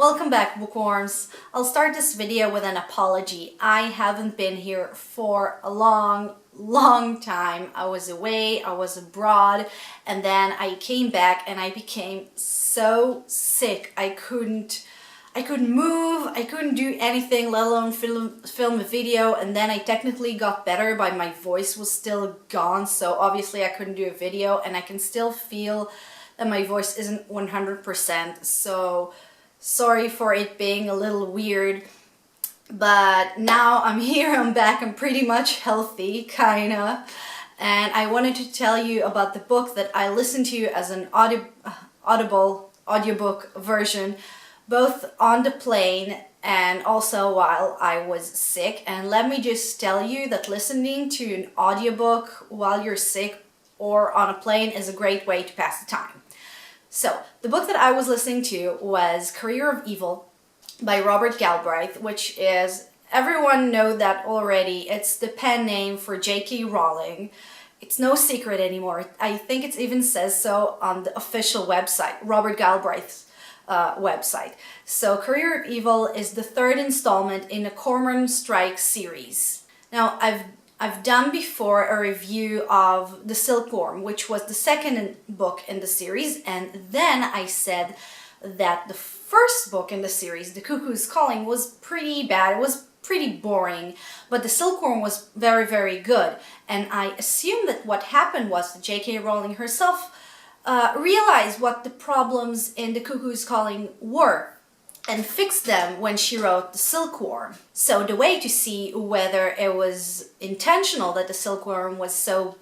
Welcome back, bookworms. I'll start this video with an apology. I haven't been here for a long time. I was away, I was abroad, and then I came back and I became so sick. I couldn't move, I couldn't do anything, let alone film a video, and then I technically got better, but my voice was still gone, so obviously I couldn't do a video, and I can still feel that my voice isn't 100%, so sorry for it being a little weird. But now I'm here, I'm back, I'm pretty much healthy, kinda, and I wanted to tell you about the book that I listened to as an audible audiobook version, both on the plane and also while I was sick. And let me just tell you that listening to an audiobook while you're sick or on a plane is a great way to pass the time. So the book that I was listening to was Career of Evil by Robert Galbraith, which is, everyone know that already, it's the pen name for J.K. Rowling. It's no secret anymore. I think it even says so on the official website, Robert Galbraith's website. So Career of Evil is the third installment in the Cormoran Strike series. Now I've done before a review of The Silkworm, which was the second book in the series, and then I said that the first book in the series, The Cuckoo's Calling, was pretty bad. It was pretty boring, but The Silkworm was very good. And I assumed that what happened was that J.K. Rowling herself realized what the problems in The Cuckoo's Calling were and fixed them when she wrote The Silkworm. So the way to see whether it was intentional that The Silkworm was so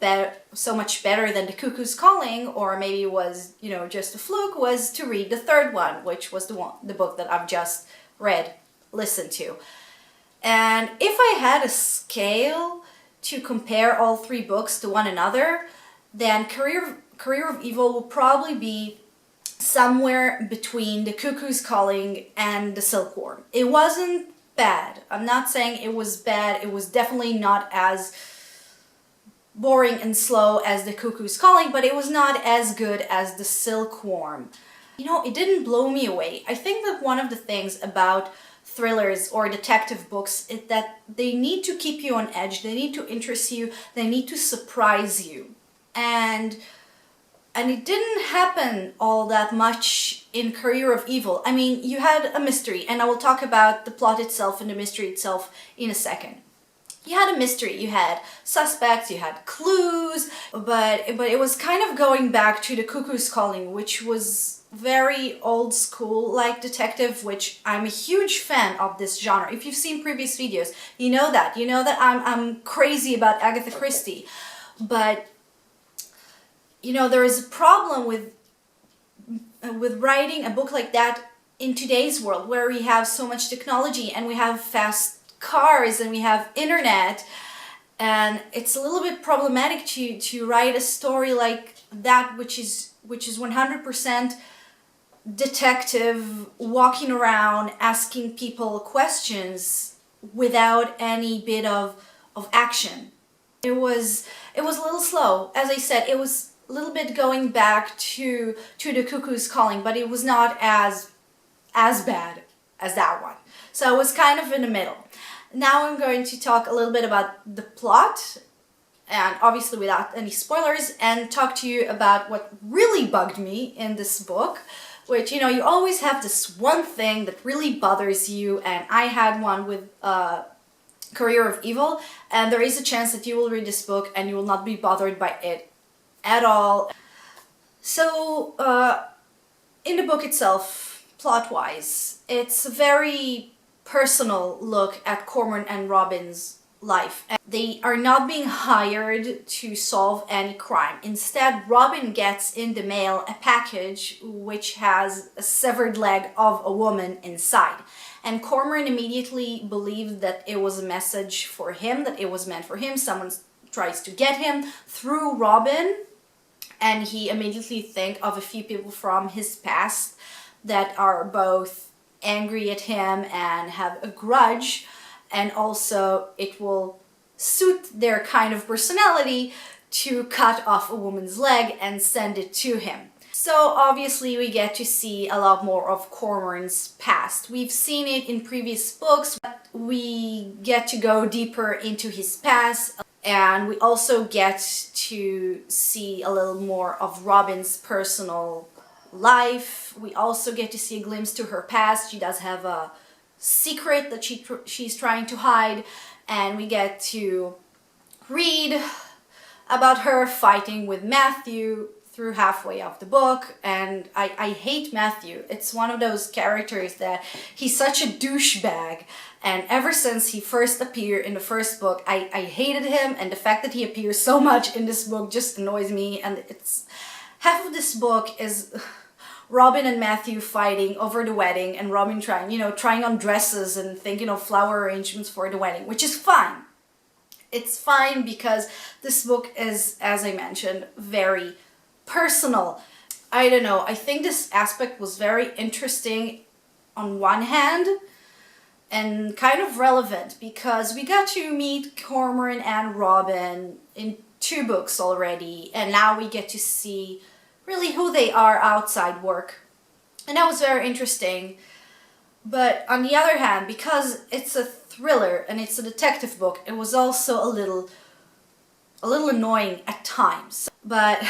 much better than The Cuckoo's Calling, or maybe it was, just a fluke, was to read the third one, which was the book that I've just listened to. And if I had a scale to compare all three books to one another, then Career of Evil will probably be somewhere between The Cuckoo's Calling and The Silkworm. It wasn't bad. I'm not saying it was bad. It was definitely not as boring and slow as The Cuckoo's Calling, but it was not as good as The Silkworm. It didn't blow me away. I think that one of the things about thrillers or detective books is that they need to keep you on edge. They need to interest you. They need to surprise you. And it didn't happen all that much in Career of Evil. I mean, you had a mystery, and I will talk about the plot itself and the mystery itself in a second. You had a mystery, you had suspects, you had clues, but it was kind of going back to The Cuckoo's Calling, which was very old school like detective, which I'm a huge fan of this genre. If you've seen previous videos, you know that I'm crazy about Agatha Christie. But there is a problem with writing a book like that in today's world, where we have so much technology and we have fast cars and we have internet, and it's a little bit problematic to write a story like that, which is 100% detective, walking around asking people questions without any bit of action. It was a little slow. As I said, it was a little bit going back to The Cuckoo's Calling, but it was not as bad as that one. So it was kind of in the middle. Now I'm going to talk a little bit about the plot, and obviously without any spoilers, and talk to you about what really bugged me in this book, which, you always have this one thing that really bothers you, and I had one with Career of Evil, and there is a chance that you will read this book and you will not be bothered by it at all. So, in the book itself, plot-wise, it's a very personal look at Cormoran and Robin's life. And they are not being hired to solve any crime. Instead, Robin gets in the mail a package which has a severed leg of a woman inside. And Cormoran immediately believed that it was a message for him, that it was meant for him. Someone tries to get him through Robin, and he immediately thinks of a few people from his past that are both angry at him and have a grudge, and also it will suit their kind of personality to cut off a woman's leg and send it to him. So obviously we get to see a lot more of Cormoran's past. past. We've seen it in previous books, but we get to go deeper into his past, and we also get to see a little more of Robin's personal life. We also get to see a glimpse to her past. She does have a secret that she's trying to hide, and we get to read about her fighting with Matthew through halfway of the book. And I hate Matthew. It's one of those characters that he's such a douchebag, and ever since he first appeared in the first book, I hated him, and the fact that he appears so much in this book just annoys me. And it's half of this book is Robin and Matthew fighting over the wedding, and Robin trying on dresses and thinking of flower arrangements for the wedding, which is fine. It's fine because this book is, as I mentioned, very personal. I don't know, I think this aspect was very interesting on one hand and kind of relevant because we got to meet Cormoran and Robin in 2 books already, and now we get to see really who they are outside work. And that was very interesting. But on the other hand, because it's a thriller and it's a detective book, it was also a little annoying at times. But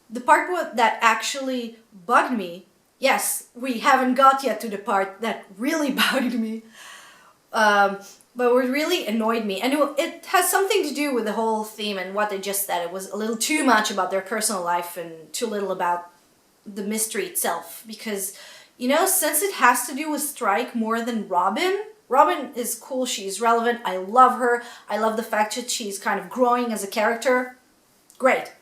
the part that actually bugged me, yes, we haven't got yet to the part that really bugged me, but what really annoyed me, and it has something to do with the whole theme and what they just said. It was a little too much about their personal life and too little about the mystery itself, because since it has to do with Strike more than Robin is cool, she's relevant, I love her, I love the fact that she's kind of growing as a character, great.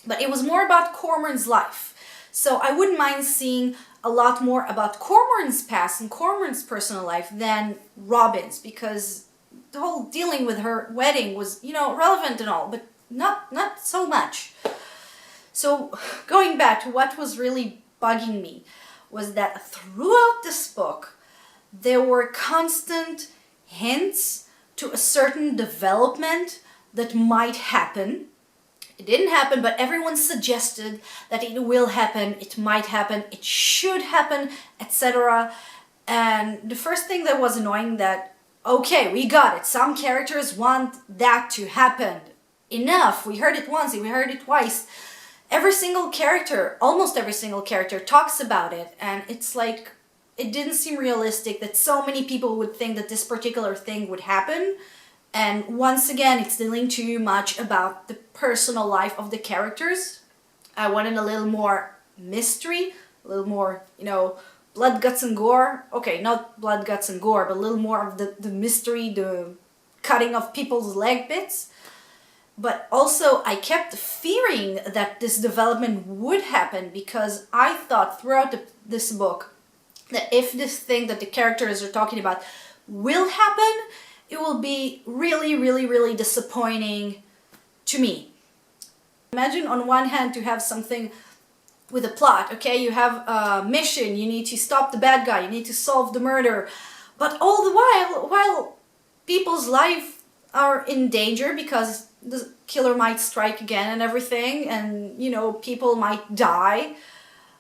But it was more about Cormoran's life. So I wouldn't mind seeing a lot more about Cormoran's past and Cormoran's personal life than Robin's, because the whole dealing with her wedding was, relevant and all, but not so much. So going back to what was really bugging me was that throughout this book, there were constant hints to a certain development that might happen. It didn't happen, but everyone suggested that it will happen, it might happen, it should happen, etc. And the first thing that was annoying, that, okay, we got it, some characters want that to happen. Enough, we heard it once, we heard it twice. Every single character, almost every single character talks about it, and it's like, it didn't seem realistic that so many people would think that this particular thing would happen. And once again, it's dealing too much about the personal life of the characters. I wanted a little more mystery, a little more, blood, guts, and gore. Okay, not blood, guts, and gore, but a little more of the mystery, the cutting of people's leg bits. But also, I kept fearing that this development would happen, because I thought throughout this book that if this thing that the characters are talking about will happen, it will be really, really, really disappointing to me. Imagine on one hand to have something with a plot, okay? You have a mission, you need to stop the bad guy, you need to solve the murder, but all the while people's lives are in danger because the killer might strike again and everything, and people might die.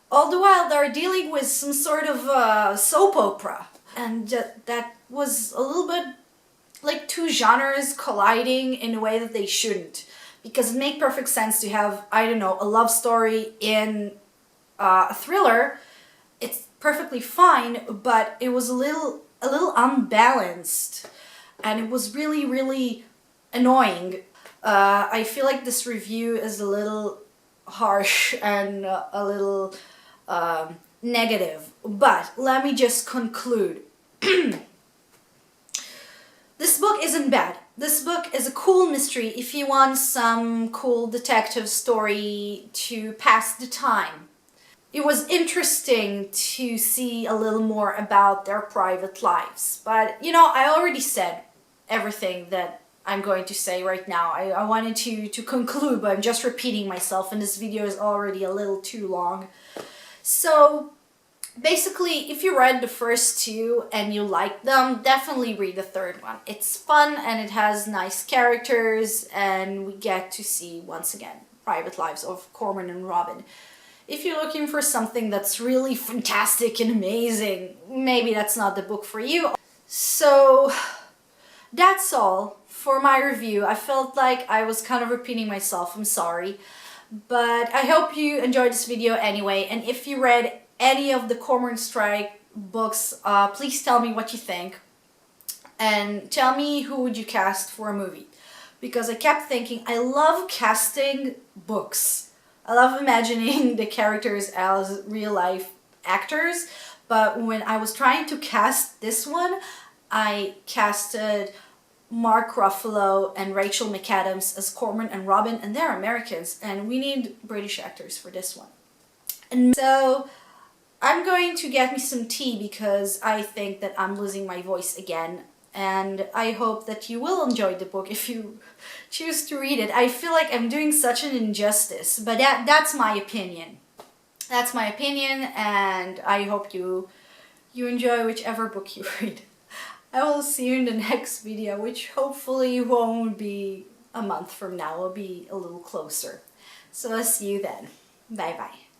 All the while they're dealing with some sort of soap opera, and that was a little bit like 2 genres colliding in a way that they shouldn't, because it makes perfect sense to have, I don't know, a love story in a thriller. It's perfectly fine, but it was a little unbalanced, and it was really, really annoying. I feel like this review is a little harsh and a little negative, but let me just conclude. This book isn't bad. This book is a cool mystery if you want some cool detective story to pass the time. It was interesting to see a little more about their private lives, but I already said everything that I'm going to say right now. I wanted to conclude, but I'm just repeating myself, and this video is already a little too long. So basically, if you read the first 2 and you liked them, definitely read the 3rd one. It's fun and it has nice characters, and we get to see, once again, private lives of Cormoran and Robin. If you're looking for something that's really fantastic and amazing, maybe that's not the book for you. So that's all for my review. I felt like I was kind of repeating myself, I'm sorry. But I hope you enjoyed this video anyway, and if you read any of the Cormoran Strike books, please tell me what you think. And tell me who would you cast for a movie. Because I kept thinking, I love casting books. I love imagining the characters as real life actors, but when I was trying to cast this one, I casted Mark Ruffalo and Rachel McAdams as Cormoran and Robin, and they're Americans, and we need British actors for this one. And so I'm going to get me some tea because I think that I'm losing my voice again, and I hope that you will enjoy the book if you choose to read it. I feel like I'm doing such an injustice, but that's my opinion. That's my opinion, and I hope you enjoy whichever book you read. I will see you in the next video, which hopefully won't be a month from now. It'll be a little closer. So I'll see you then. Bye bye.